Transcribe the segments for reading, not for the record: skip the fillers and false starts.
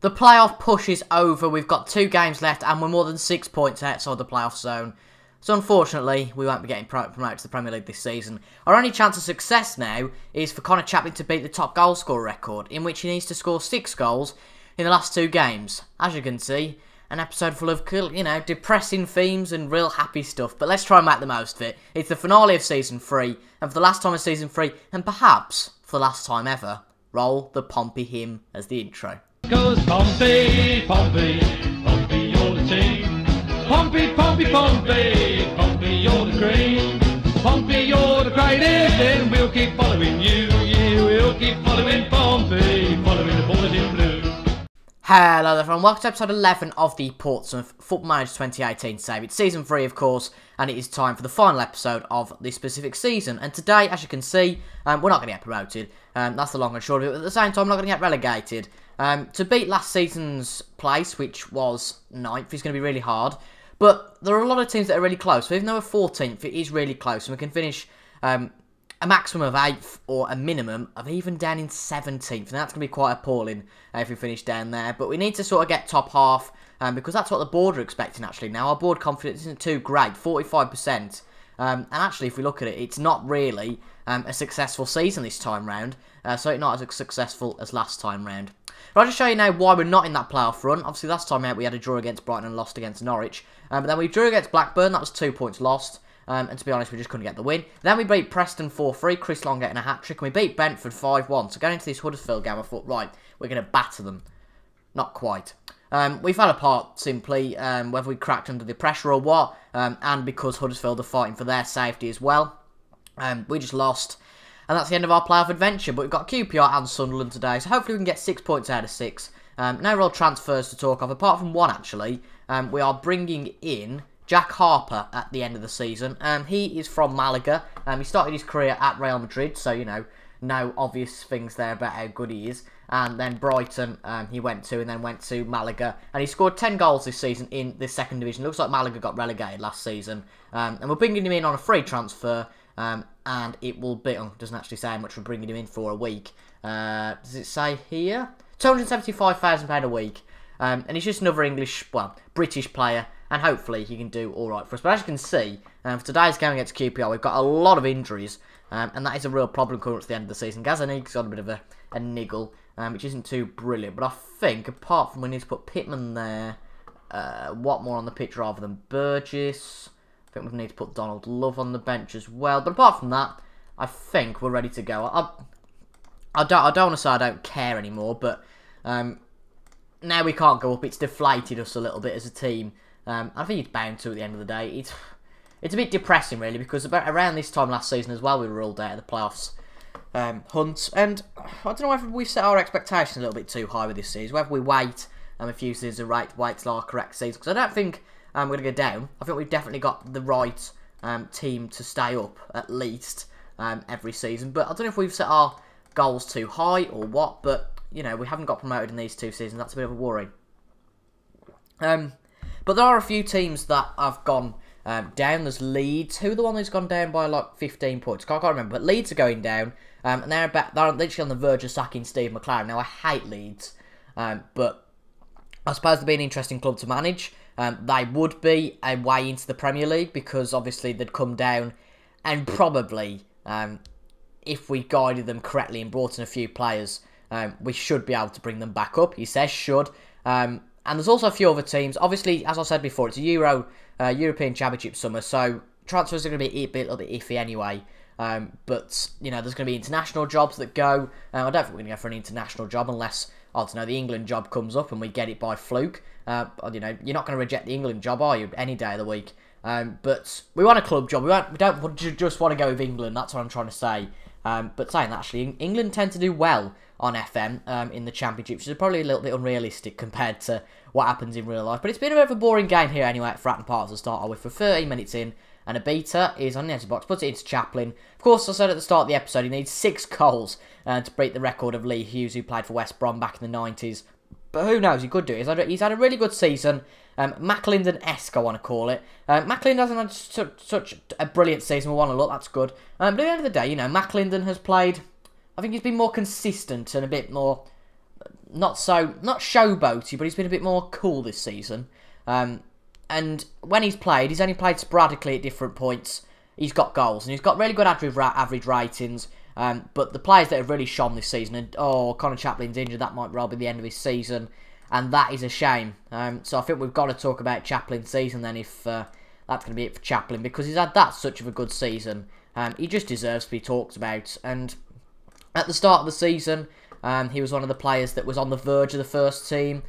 The playoff push is over. We've got 2 games left and we're more than 6 points outside the playoff zone. So unfortunately, we won't be getting promoted to the Premier League this season. Our only chance of success now is for Connor Chaplin to beat the top goal scorer record, in which he needs to score 6 goals in the last 2 games. As you can see, an episode full of, you know, depressing themes and real happy stuff. But let's try and make the most of it. It's the finale of Season 3, and for the last time of Season 3, and perhaps for the last time ever, roll the Pompey hymn as the intro. Goes Pompey, Pompey, Pompey, you're the team. Pompey, Pompey, Pompey, Pompey, you're the cream. Pompey, you're the greatest, and we'll keep following you. Yeah, we'll keep following Pompey, following the boys in blue. Hello there everyone, welcome to episode 11 of the Portsmouth Football Manager 2018 save. It's Season 3 of course, and it is time for the final episode of this specific season. And today, as you can see, we're not going to get promoted. That's the long and short of it, but at the same time, we're not going to get relegated. To beat last season's place, which was 9th, is going to be really hard. But there are a lot of teams that are really close. So even though we're 14th, it is really close. And we can finish a maximum of 8th or a minimum of even down in 17th. And that's going to be quite appalling if we finish down there. But we need to sort of get top half because that's what the board are expecting actually. Now, our board confidence isn't too great, 45%. And actually, if we look at it, it's not really a successful season this time round. So it's not as successful as last time round. But I'll just show you now why we're not in that playoff run. Obviously, last time out we had a draw against Brighton and lost against Norwich. But then we drew against Blackburn, that was 2 points lost. And to be honest, we just couldn't get the win. Then we beat Preston 4-3, Chris Long getting a hat-trick. And we beat Brentford 5-1. So going into this Huddersfield game, I thought, right, we're going to batter them. Not quite. We fell apart simply, whether we cracked under the pressure or what. And because Huddersfield are fighting for their safety as well. We just lost. And that's the end of our playoff adventure. But we've got QPR and Sunderland today. So hopefully we can get 6 points out of 6. No real transfers to talk of, apart from one actually. We are bringing in Jack Harper at the end of the season. He is from Malaga. He started his career at Real Madrid. So, you know, no obvious things there about how good he is. And then Brighton he went to, and then went to Malaga. And he scored 10 goals this season in the 2nd division. Looks like Malaga got relegated last season. And we're bringing him in on a free transfer. And it will be, doesn't actually say how much we're bringing him in for a week. Does it say here? £275,000 a week. And he's just another English, well, British player. And hopefully he can do alright for us. But as you can see, for today's game against QPR, we've got a lot of injuries. And that is a real problem coming to the end of the season. Gazzaniga's got a bit of a niggle, which isn't too brilliant. But I think, apart from we need to put Pittman there, what more on the pitch rather than Burgess? I think we need to put Donald Love on the bench as well. But apart from that, I think we're ready to go. I don't want to say I don't care anymore, but now we can't go up. It's deflated us a little bit as a team. I think it's bound to at the end of the day. It's a bit depressing, really, because around this time last season as well, we were ruled out of the playoffs hunt. And I don't know whether we set our expectations a little bit too high with this season, whether we wait a few seasons to wait till our correct season. Because I don't think we're going to go down. I think we've definitely got the right team to stay up, at least, every season. But I don't know if we've set our goals too high or what. But, you know, we haven't got promoted in these 2 seasons. That's a bit of a worry. But there are a few teams that have gone down. There's Leeds. Who are the one who's gone down by like 15 points? I can't remember. But Leeds are going down. And they're literally on the verge of sacking Steve McLaren. Now, I hate Leeds. But I suppose they'd be an interesting club to manage. They would be a way into the Premier League because obviously they'd come down and probably, if we guided them correctly and brought in a few players, we should be able to bring them back up. He says should. And there's also a few other teams. Obviously, as I said before, it's a European Championship summer, so transfers are going to be a little bit iffy anyway. But, you know, there's going to be international jobs that go. I don't think we're going to go for an international job unless, I don't know, the England job comes up and we get it by fluke. You know, you're not going to reject the England job, are you, any day of the week? But we want a club job. We don't just want to go with England. That's what I'm trying to say. But saying that, actually, England tend to do well on FM in the Championship, which is probably a little bit unrealistic compared to what happens in real life. But it's been a bit of a boring game here anyway at Fratton Park to start with. For 30 minutes in, and a beater is on the edge of the box, puts it into Chaplin. Of course, I said at the start of the episode, he needs 6 goals to break the record of Lee Hughes, who played for West Brom back in the 90s. But who knows, he could do it. He's had a really good season. McLinden-esque, I want to call it. McLinden hasn't had such a brilliant season. We want to look, that's good. But at the end of the day, you know, McLinden has played, I think he's been more consistent and a bit more not showboaty, but he's been a bit more cool this season. And when he's only played sporadically at different points. He's got goals, and he's got really good average ratings. But the players that have really shone this season, and Connor Chaplin's injured, that might well be the end of his season, and that is a shame. So I think we've got to talk about Chaplin's season then, if that's going to be it for Chaplin, because he's had that such of a good season. He just deserves to be talked about. And at the start of the season, he was one of the players that was on the verge of the first team.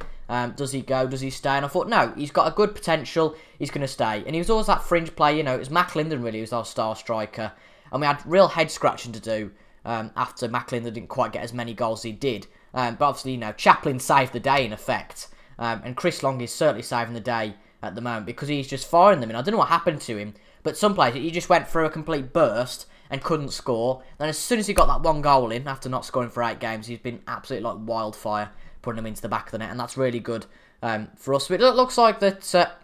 Does he go? Does he stay? And I thought, no, he's got a good potential. He's going to stay. And he was always that fringe player, you know. It was McLinden, really, who was our star striker. And we had real head-scratching to do after McLinden didn't quite get as many goals as he did. But obviously, you know, Chaplin saved the day, in effect. And Chris Long is certainly saving the day at the moment, because he's just firing them in. I don't know what happened to him, but some players, he just went through a complete burst and couldn't score. Then as soon as he got that one goal in, after not scoring for 8 games, he's been absolutely like wildfire, putting them into the back of the net, and that's really good for us. But it looks like that...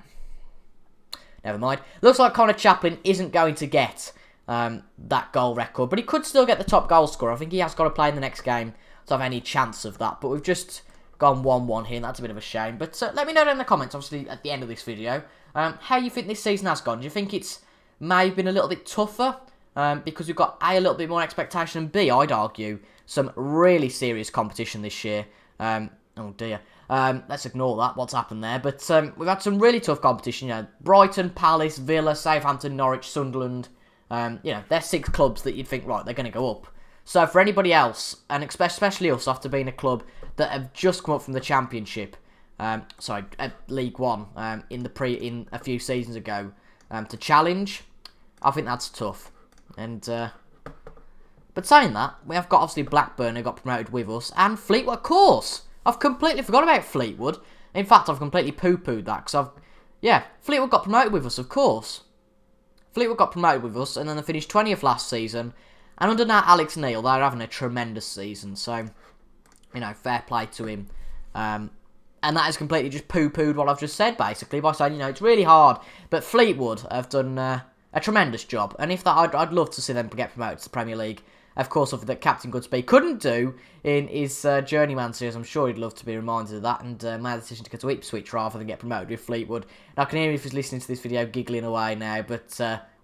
never mind. Looks like Connor Chaplin isn't going to get that goal record, but he could still get the top goal scorer. I think he has got to play in the next game to have any chance of that, but we've just gone 1-1 here, and that's a bit of a shame. But let me know down in the comments, obviously, at the end of this video, how you think this season has gone. Do you think it's maybe been a little bit tougher because we've got A, a little bit more expectation, and B, I'd argue, some really serious competition this year. Oh dear. Let's ignore that, what's happened there. But we've had some really tough competition, you know. Brighton, Palace, Villa, Southampton, Norwich, Sunderland. You know, they're 6 clubs that you'd think, right, they're going to go up. So for anybody else, and especially us, after being a club that have just come up from the Championship, League One, in a few seasons ago, to challenge, I think that's tough. And but saying that, we have got obviously Blackburn, who got promoted with us, and Fleetwood, of course. I've completely forgot about Fleetwood. In fact, I've completely poo-pooed that, because Fleetwood got promoted with us, of course. Fleetwood got promoted with us, and then they finished 20th last season. And under now Alex Neil, they're having a tremendous season. So, you know, fair play to him. And that has completely just poo-pooed what I've just said, basically, by saying, you know, it's really hard. But Fleetwood have done a tremendous job. And if that, I'd love to see them get promoted to the Premier League. Of course, something that Captain Goodspeed couldn't do in his Journeyman series. I'm sure he'd love to be reminded of that, and made the decision to go to Ipswich rather than get promoted with Fleetwood. And I can hear him if he's listening to this video giggling away now, but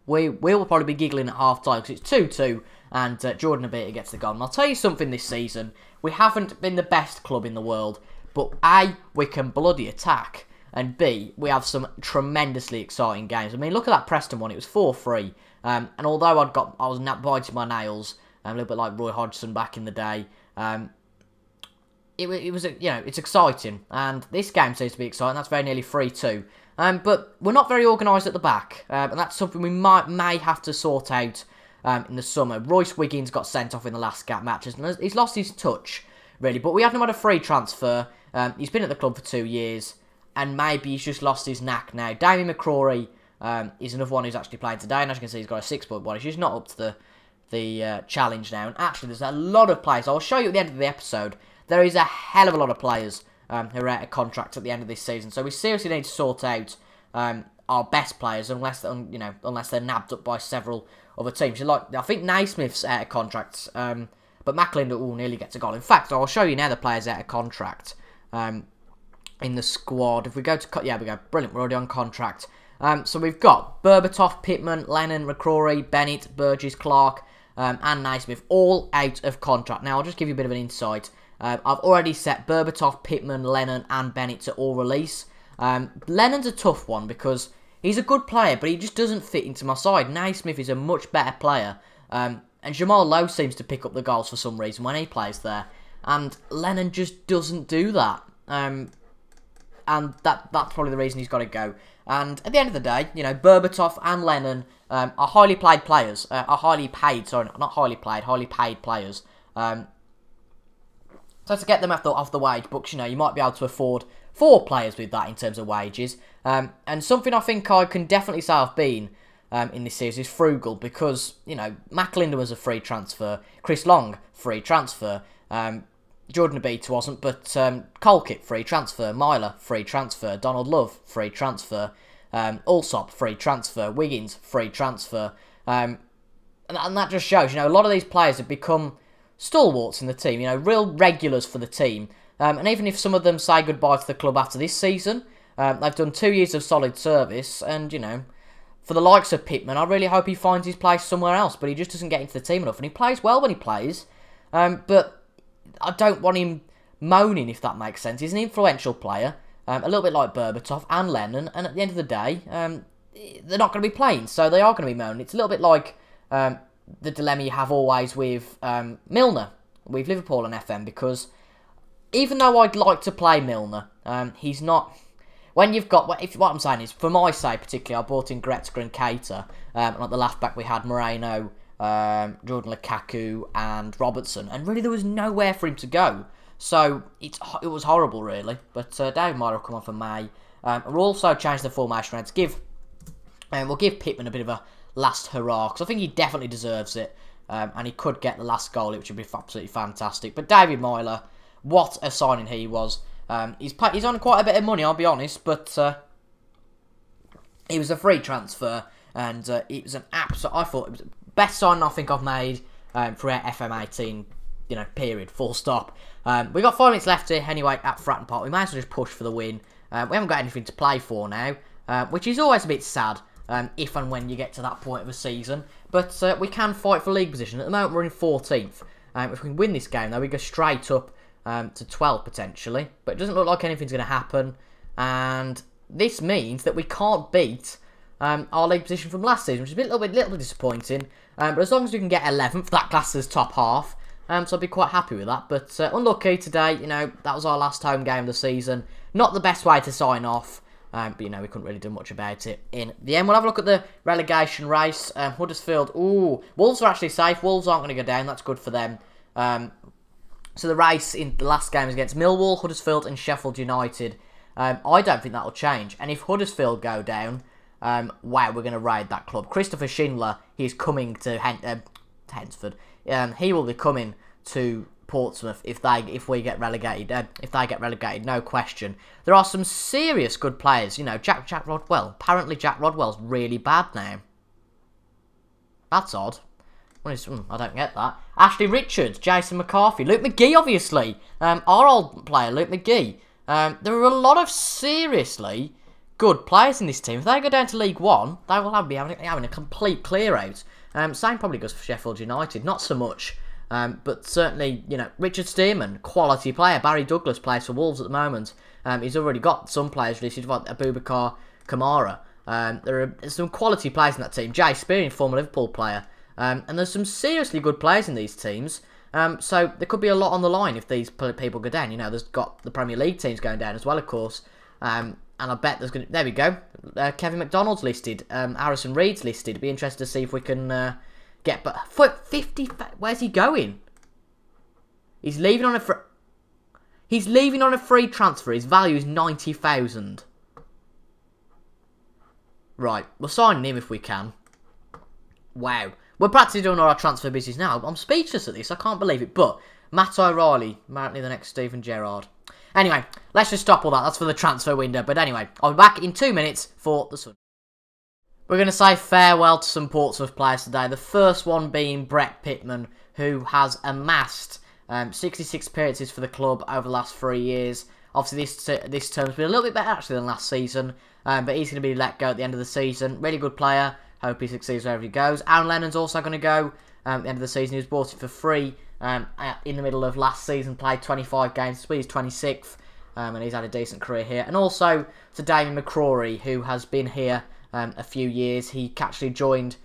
we will probably be giggling at half-time, because it's 2-2, and Jordan Abita gets the goal. And I'll tell you something this season, we haven't been the best club in the world, but A, we can bloody attack, and B, we have some tremendously exciting games. I mean, look at that Preston one, it was 4-3, and although I was biting my nails, a little bit like Roy Hodgson back in the day. It was, you know, it's exciting, and this game seems to be exciting. That's very nearly 3-2. But we're not very organised at the back, and that's something we may have to sort out in the summer. Royce Wiggins got sent off in the last gap matches, and he's lost his touch, really. But we haven't had a free transfer. He's been at the club for 2 years, and maybe he's just lost his knack now. Damien McCrory is another one who's actually playing today, and as you can see, he's got a 6-point one. He's just not up to the challenge now. And actually, there's a lot of players. I'll show you at the end of the episode. There is a hell of a lot of players who are out of contract at the end of this season. So we seriously need to sort out our best players, unless they're nabbed up by several other teams. I think Naismith's out of contract, but McLinden will nearly get a goal. In fact, I'll show you now the players out of contract in the squad. If we go to... Yeah, we go. Brilliant. We're already on contract. So we've got Berbatov, Pittman, Lennon, McCrory, Bennett, Burgess, Clark, and Naismith, all out of contract. Now, I'll just give you a bit of an insight. I've already set Berbatov, Pittman, Lennon, and Bennett to all release. Lennon's a tough one because he's a good player, but he just doesn't fit into my side. Naismith is a much better player, and Jamal Lowe seems to pick up the goals for some reason when he plays there, and Lennon just doesn't do that. And that's probably the reason he's got to go. And at the end of the day, you know, Berbatov and Lennon are highly paid players. Highly paid players. So to get them off the wage books, you know, you might be able to afford 4 players with that in terms of wages. And something I think I can definitely say I've been in this series is frugal, because, you know, McLinden was a free transfer. Chris Long, free transfer. Jordan Abita wasn't, but Colkett, free transfer. Myler, free transfer. Donald Love, free transfer. Allsop, free transfer. Wiggins, free transfer. And that just shows, you know, a lot of these players have become stalwarts in the team, you know, real regulars for the team. And even if some of them say goodbye to the club after this season, they've done 2 years of solid service, and, you know, for the likes of Pittman, I really hope he finds his place somewhere else, but he just doesn't get into the team enough, and he plays well when he plays, but I don't want him moaning, if that makes sense. He's an influential player, a little bit like Berbatov and Lennon, and at the end of the day, they're not going to be playing, so they are going to be moaning. It's a little bit like the dilemma you have always with Milner, with Liverpool and FM, because even though I'd like to play Milner, he's not... When you've got... What I'm saying is, for my sake particularly, I bought in Goretzka and Keita, and at the left back we had Moreno, Jordan Lukaku and Robertson, and really there was nowhere for him to go. So it was horrible, really. But David Moyer will come on for May. We'll also change the formation around to give... we'll give Pittman a bit of a last hurrah, because I think he definitely deserves it, and he could get the last goal, which would be absolutely fantastic. But David Moyer, what a signing he was. He's on quite a bit of money, I'll be honest, but he was a free transfer, and it was an absolute... I thought it was the best signing I think I've made throughout FM18, you know, period, full stop. We got 5 minutes left here anyway at Fratton Park. We may as well just push for the win. We haven't got anything to play for now, which is always a bit sad if and when you get to that point of a season. But we can fight for league position. At the moment, we're in 14th. If we can win this game, though, we go straight up to 12 potentially, but it doesn't look like anything's going to happen, and this means that we can't beat our league position from last season, which is a little bit disappointing, but as long as we can get 11th, that classes top half, so I'd be quite happy with that. But unlucky today, you know, that was our last home game of the season, not the best way to sign off, but you know, we couldn't really do much about it in the end. We'll have a look at the relegation race. Huddersfield, ooh, Wolves are actually safe. Wolves aren't going to go down, that's good for them. So the race in the last game is against Millwall, Huddersfield and Sheffield United. I don't think that'll change. And if Huddersfield go down, wow, we're going to raid that club. Christopher Schindler, he's coming to Hensford. He will be coming to Portsmouth if we get relegated. If they get relegated, no question. There are some serious good players. You know, Jack Rodwell. Apparently Jack Rodwell's really bad now. That's odd. I don't get that. Ashley Richards, Jason McCarthy, Luke McGee, obviously. Our old player, Luke McGee. There are a lot of seriously good players in this team. If they go down to League One, they will be having a complete clear out. Same probably goes for Sheffield United. Not so much. But certainly, you know, Richard Stearman, quality player. Barry Douglas plays for Wolves at the moment. He's already got some players listed, like Abubakar Kamara. There are some quality players in that team. Jay Spearing, former Liverpool player. And there's some seriously good players in these teams. So there could be a lot on the line if these people go down. You know, there's got the Premier League teams going down as well, of course. And I bet there's going to... There we go. Kevin McDonald's listed. Harrison Reed's listed. It'd be interesting to see if we can get... But 50... Where's he going? He's leaving on a... He's leaving on a free transfer. His value is 90,000. Right. We're signing him if we can. Wow. We're practically doing all our transfer business now. I'm speechless at this. I can't believe it. But Matt O'Reilly, apparently the next Steven Gerrard. Anyway, let's just stop all that. That's for the transfer window. But anyway, I'll be back in 2 minutes for the Sun. We're going to say farewell to some Portsmouth players today. The first one being Brett Pittman, who has amassed 66 appearances for the club over the last 3 years. Obviously, this term's been a little bit better actually than last season. But he's going to be let go at the end of the season. Really good player. Hope he succeeds wherever he goes. Aaron Lennon's also going to go at the end of the season. He was bought in for free in the middle of last season. Played 25 games. He's 26th. And he's had a decent career here. And also to Damien McCrory, who has been here a few years. He actually joined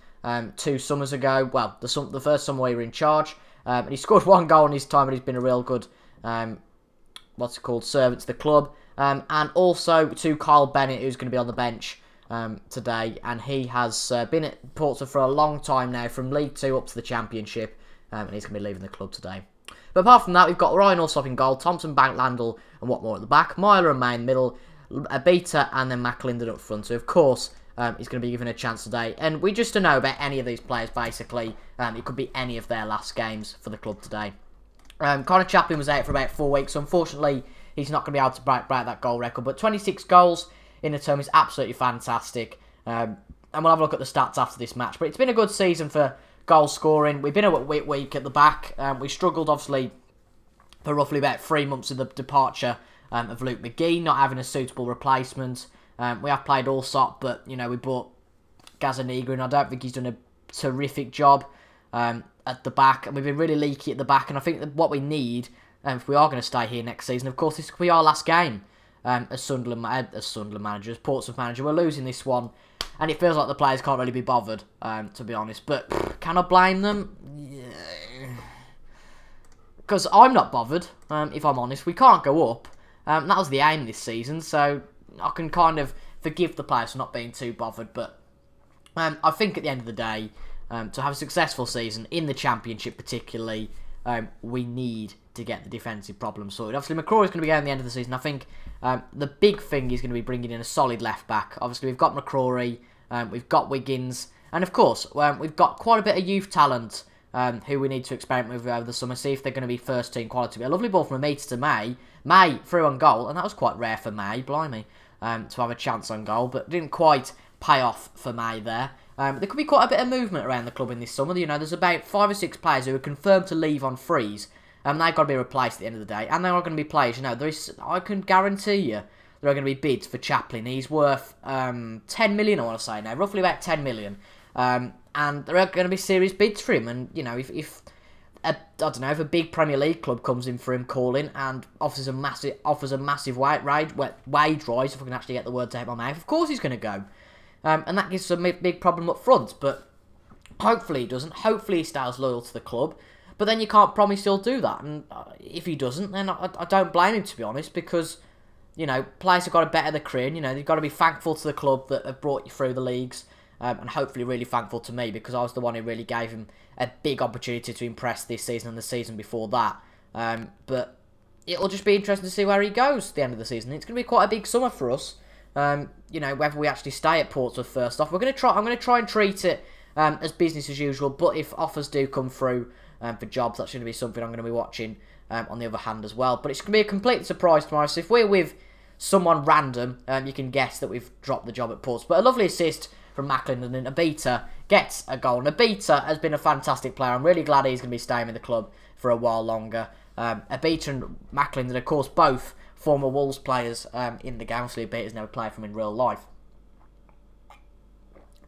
2 summers ago. Well, the first summer we were in charge. And he scored 1 goal in his time, and he's been a real good, servant to the club. And also to Kyle Bennett, who's going to be on the bench today, and he has been at Portsmouth for a long time now, from League 2 up to the Championship, and he's going to be leaving the club today. But apart from that, we've got Ryan Allsop in goal, Thompson, Bank, Landell, and Watmore at the back, Myler and Main middle, Abita, and then McLinden up front. So of course, he's going to be given a chance today, and we just don't know about any of these players basically. It could be any of their last games for the club today. Connor Chaplin was out for about 4 weeks, so unfortunately he's not going to be able to break that goal record, but 26 goals in the term is absolutely fantastic. And we'll have a look at the stats after this match. But it's been a good season for goal scoring. We've been a weak at the back. We struggled, obviously, for roughly about 3 months of the departure of Luke McGee, not having a suitable replacement. We have played Allsop, but, you know, we bought Gazaniga, and I don't think he's done a terrific job at the back. And we've been really leaky at the back, and I think that what we need, if we are going to stay here next season, of course, this could be our last game as Sunderland managers, Portsmouth manager. We're losing this one, and it feels like the players can't really be bothered, to be honest. But can I blame them? Yeah. Because I'm not bothered, if I'm honest. We can't go up. That was the aim this season, so I can kind of forgive the players for not being too bothered. But I think at the end of the day, to have a successful season, in the Championship particularly, we need to get the defensive problem sorted. Obviously, McCrory's going to be going at the end of the season. I think the big thing is going to be bringing in a solid left-back. Obviously, we've got McCrory, we've got Wiggins, and of course, we've got quite a bit of youth talent who we need to experiment with over the summer, see if they're going to be first-team quality. A lovely ball from Amita to May. May through on goal, and that was quite rare for May, blimey, to have a chance on goal, but didn't quite pay off for May there. There could be quite a bit of movement around the club in this summer. You know, there's about 5 or 6 players who are confirmed to leave on frees, and they've got to be replaced at the end of the day. And there are going to be players, you know, I can guarantee you there are going to be bids for Chaplin. He's worth 10 million, I want to say now, roughly about 10 million. And there are going to be serious bids for him. And, you know, if I don't know, if a big Premier League club comes in for him calling and offers a massive wage rise, if I can actually get the words out of my mouth, of course he's going to go. And that gives us a big problem up front. But hopefully he doesn't. Hopefully he stays loyal to the club. But then you can't promise he'll do that. And if he doesn't, then I don't blame him, to be honest, because, you know, players have got to better their career. You know, they've got to be thankful to the club that have brought you through the leagues. And hopefully really thankful to me, because I was the one who really gave him a big opportunity to impress this season and the season before that. But it'll just be interesting to see where he goes at the end of the season. It's going to be quite a big summer for us. You know, whether we actually stay at Portsmouth first off. I'm going to try and treat it as business as usual. But if offers do come through for jobs, that's going to be something I'm going to be watching on the other hand as well. But it's going to be a complete surprise tomorrow. So if we're with someone random, you can guess that we've dropped the job at Portsmouth. But a lovely assist from Macklin, and then Abita gets a goal. And Abita has been a fantastic player. I'm really glad he's going to be staying in the club for a while longer. Abita and Macklin, and of course both former Wolves players in the game. Obviously Abita's never played from in real life.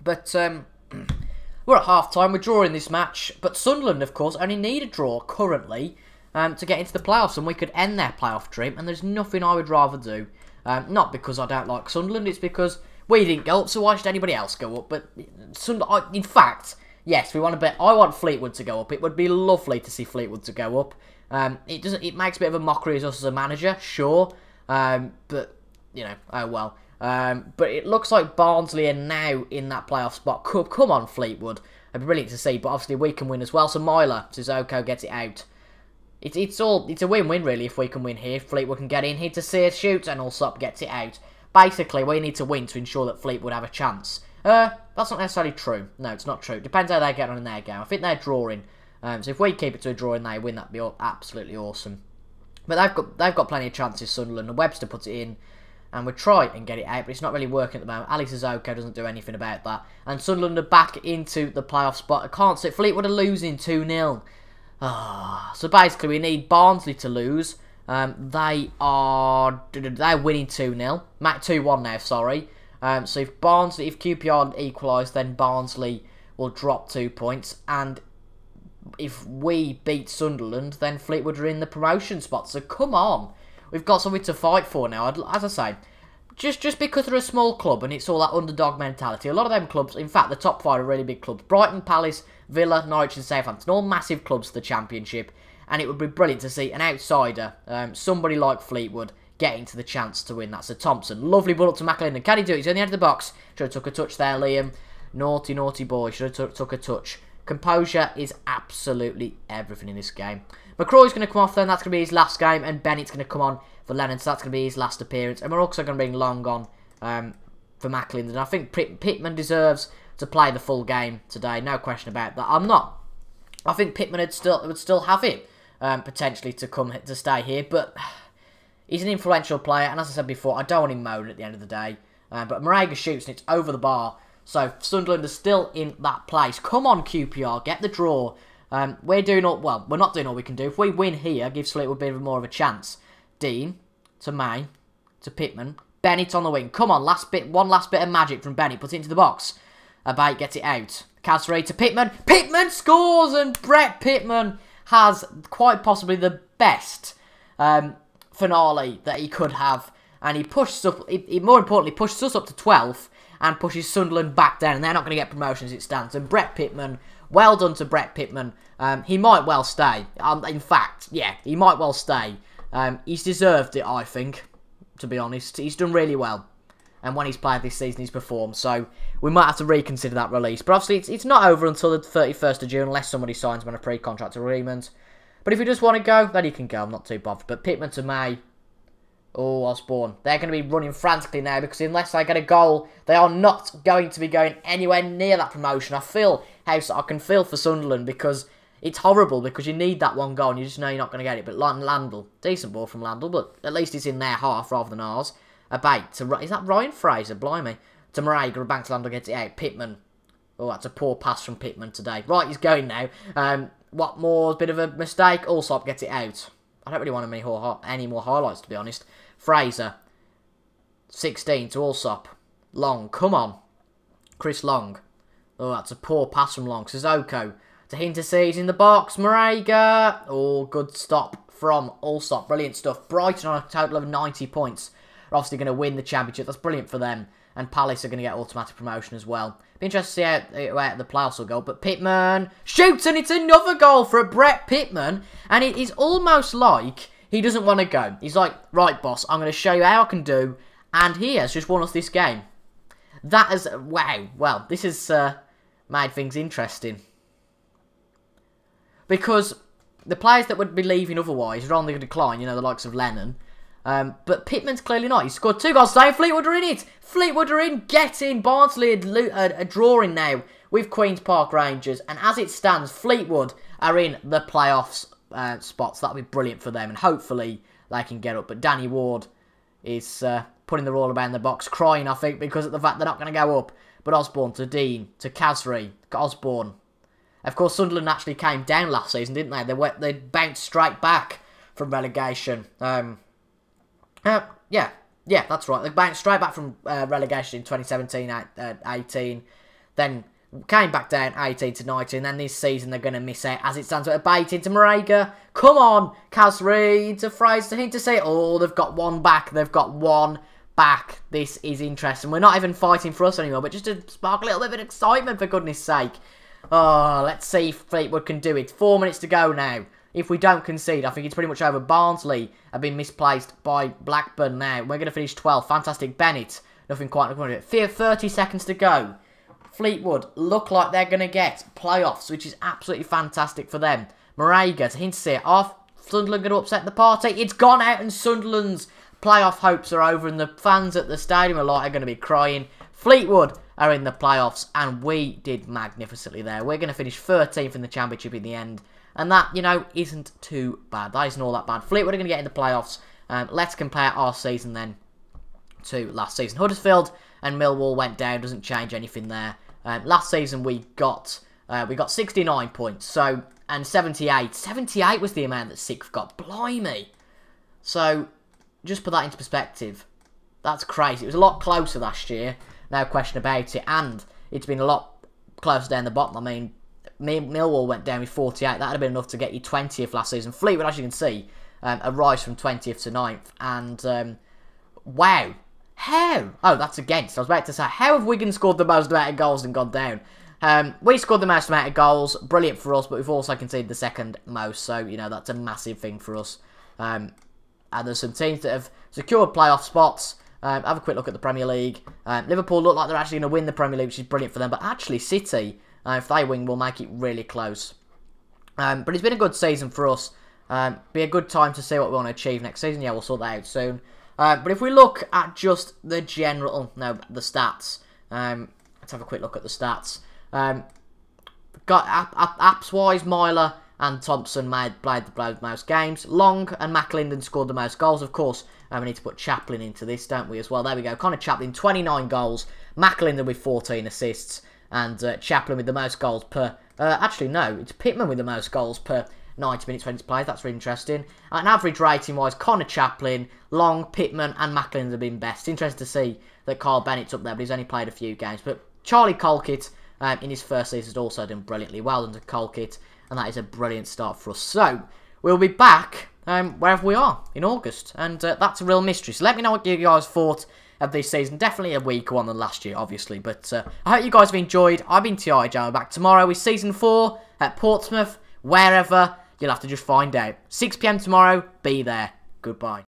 But we're at half-time. We're drawing this match. But Sunderland, of course, only need a draw currently to get into the playoffs, and we could end their playoff dream. And there's nothing I would rather do. Not because I don't like Sunderland, it's because we didn't go up, so why should anybody else go up? But in fact, yes, we want to bet. I want Fleetwood to go up. It would be lovely to see Fleetwood to go up. It makes a bit of a mockery of us as a manager, sure. But you know, oh well. But it looks like Barnsley are now in that playoff spot. Come on, Fleetwood. It'd be brilliant to see, but obviously we can win as well. So Myler, Sissoko gets it out. It's a win-win really if we can win here. Fleetwood can get in here to see us shoot, and Allsop gets it out. Basically, we need to win to ensure that Fleetwood have a chance. That's not necessarily true. No, it's not true. Depends how they get on in their game. I think they're drawing. So if we keep it to a draw and they win, that'd be absolutely awesome. But they've got plenty of chances, Sunderland. And Webster puts it in, and we try and get it out, but it's not really working at the moment. Ali Sissoko doesn't do anything about that. And Sunderland are back into the playoff spot. I can't see Fleetwood are losing 2-0. So basically, we need Barnsley to lose. They're winning 2-0. 2-1 now, sorry. So if QPR equalise, then Barnsley will drop 2 points. And if we beat Sunderland, then Fleetwood are in the promotion spot. So come on. We've got something to fight for now. As I say, just because they're a small club and it's all that underdog mentality. A lot of them clubs, in fact, the top 5 are really big clubs. Brighton, Palace, Villa, Norwich and Southampton. All massive clubs for the Championship. And it would be brilliant to see an outsider, somebody like Fleetwood, getting to the chance to win that. So Thompson, lovely ball up to Macklin. Can he do it? He's on the edge of the box. Should have took a touch there, Liam. Naughty, naughty boy. Should have took a touch. Composure is absolutely everything in this game. McCrory's going to come off then. That's going to be his last game. And Bennett's going to come on for Lennon. So that's going to be his last appearance. And we're also going to bring Long on for Macklin. And I think Pittman deserves to play the full game today. No question about that. I think Pittman would still have it. Potentially to stay here, but he's an influential player, and as I said before, I don't want him moaning at the end of the day. But Moraga shoots, and it's over the bar, so Sunderland are still in that place. Come on, QPR, get the draw. We're doing all... Well, we're not doing all we can do. If we win here, gives Fleetwood a bit more of a chance. Dean to May to Pittman. Bennett on the wing. Come on, one last bit of magic from Bennett. Put it into the box. Abate gets it out. Casseray to Pittman. Pittman scores, and Brett Pittman has quite possibly the best finale that he could have. And he pushes up, more importantly, pushes us up to 12th and pushes Sunderland back down. And they're not going to get promotion as it stands. And Brett Pittman, well done to Brett Pittman. He might well stay. In fact, yeah, he might well stay. He's deserved it, I think, to be honest. He's done really well. And when he's played this season, he's performed. So we might have to reconsider that release. But obviously, it's not over until the 31st of June, unless somebody signs him on a pre-contract agreement. But if you just want to go, then you can go. I'm not too bothered. But Pittman to May. Oh, Osborne. They're going to be running frantically now, because unless they get a goal, they are not going to be going anywhere near that promotion. I can feel for Sunderland, because it's horrible, because you need that one goal, and you just know you're not going to get it. But Landl, decent ball from Landl, but at least it's in their half rather than ours. Abate to... Is that Ryan Fraser? Blimey. To Moraga, back to Landl, gets it out. Pittman. Oh, that's a poor pass from Pittman today. Right, he's going now. Watmore's bit of a mistake. Allsop gets it out. I don't really want any more highlights, to be honest. Fraser. 16 to Allsop. Long. Come on. Chris Long. Oh, that's a poor pass from Long. Sissoko. To Hinterseas in the box. Moraga. Oh, good stop from Allsop. Brilliant stuff. Brighton on a total of 90 points. They're obviously going to win the championship. That's brilliant for them. And Palace are going to get automatic promotion as well. Be interested to see how the playoffs will go. But Pittman shoots, and it's another goal for Brett Pittman. And it is almost like he doesn't want to go. He's like, right, boss, I'm going to show you how I can do. And he has just won us this game. That is, wow. Well, this has made things interesting. Because the players that would be leaving otherwise are on the decline, you know, the likes of Lennon. But Pittman's clearly not. He's scored 2 goals today. Fleetwood are in it. Fleetwood are in. Get in. Barnsley are drawing now with Queen's Park Rangers. And as it stands, Fleetwood are in the playoffs spots. That'll be brilliant for them. And hopefully they can get up. But Danny Ward is putting the roll about in the box. Crying, I think, because of the fact they're not going to go up. But Osborne to Dean to Casseray. Osborne. Of course, Sunderland actually came down last season, didn't they? They bounced straight back from relegation. Yeah, that's right. They bounced straight back from relegation in 2017-18. Then came back down 18 to 19. Then this season they're going to miss out as it stands with a bait into Moraga. Come on, Casseray to Fraser to Hintersea. Oh, they've got one back. They've got one back. This is interesting. We're not even fighting for us anymore, but just to spark a little bit of excitement, for goodness sake. Oh, let's see if Fleetwood can do it. 4 minutes to go now. If we don't concede, I think it's pretty much over. Barnsley have been misplaced by Blackburn now. We're going to finish 12th. Fantastic. Bennett. Nothing quite looking at it. 30 seconds to go. Fleetwood look like they're going to get playoffs, which is absolutely fantastic for them. Moraga to Hintersea off. Sunderland going to upset the party. It's gone out, and Sunderland's playoff hopes are over, and the fans at the stadium are going to be crying. Fleetwood are in the playoffs, and we did magnificently there. We're going to finish 13th in the championship in the end. And that, you know, isn't too bad. That isn't all that bad. Fleetwood are going to get in the playoffs. Let's compare our season then to last season. Huddersfield and Millwall went down. Doesn't change anything there. Last season we got 69 points. So, and 78. 78 was the amount that Sixth got. Blimey. So, just put that into perspective. That's crazy. It was a lot closer last year. No question about it. And it's been a lot closer down the bottom. I mean, Millwall went down with 48. That would have been enough to get you 20th last season. Fleetwood, as you can see, a rise from 20th to 9th. And, wow. How? Oh, that's against. I was about to say, how have Wigan scored the most amount of goals and gone down? We scored the most amount of goals. Brilliant for us, but we've also conceded the second most. So, you know, that's a massive thing for us. And there's some teams that have secured playoff spots. Have a quick look at the Premier League. Liverpool look like they're actually going to win the Premier League, which is brilliant for them. But actually, City... if they win, we'll make it really close. But it's been a good season for us. Be a good time to see what we want to achieve next season. Yeah, we'll sort that out soon. But if we look at just the general... No, the stats. Let's have a quick look at the stats. Got apps-wise, Myler and Thompson played the most games. Long and McLinden scored the most goals, of course. We need to put Chaplin into this, don't we, as well? There we go. Connor Chaplin, 29 goals. McLinden with 14 assists. and Chaplin with the most goals per... actually, no, it's Pittman with the most goals per 90 minutes when it's played. That's really interesting. And average rating-wise, Connor Chaplin, Long, Pittman and Macklin have been best. Interesting to see that Carl Bennett's up there, but he's only played a few games. But Charlie Colkett, in his first season, has also done brilliantly well under Colkett, and that is a brilliant start for us. So, we'll be back wherever we are in August, and that's a real mystery. So let me know what you guys thought of this season. Definitely a weaker one than last year, obviously, but I hope you guys have enjoyed. I've been T.I. Joe. Back tomorrow with Season 4 at Portsmouth, wherever. You'll have to just find out. 6 PM tomorrow, be there. Goodbye.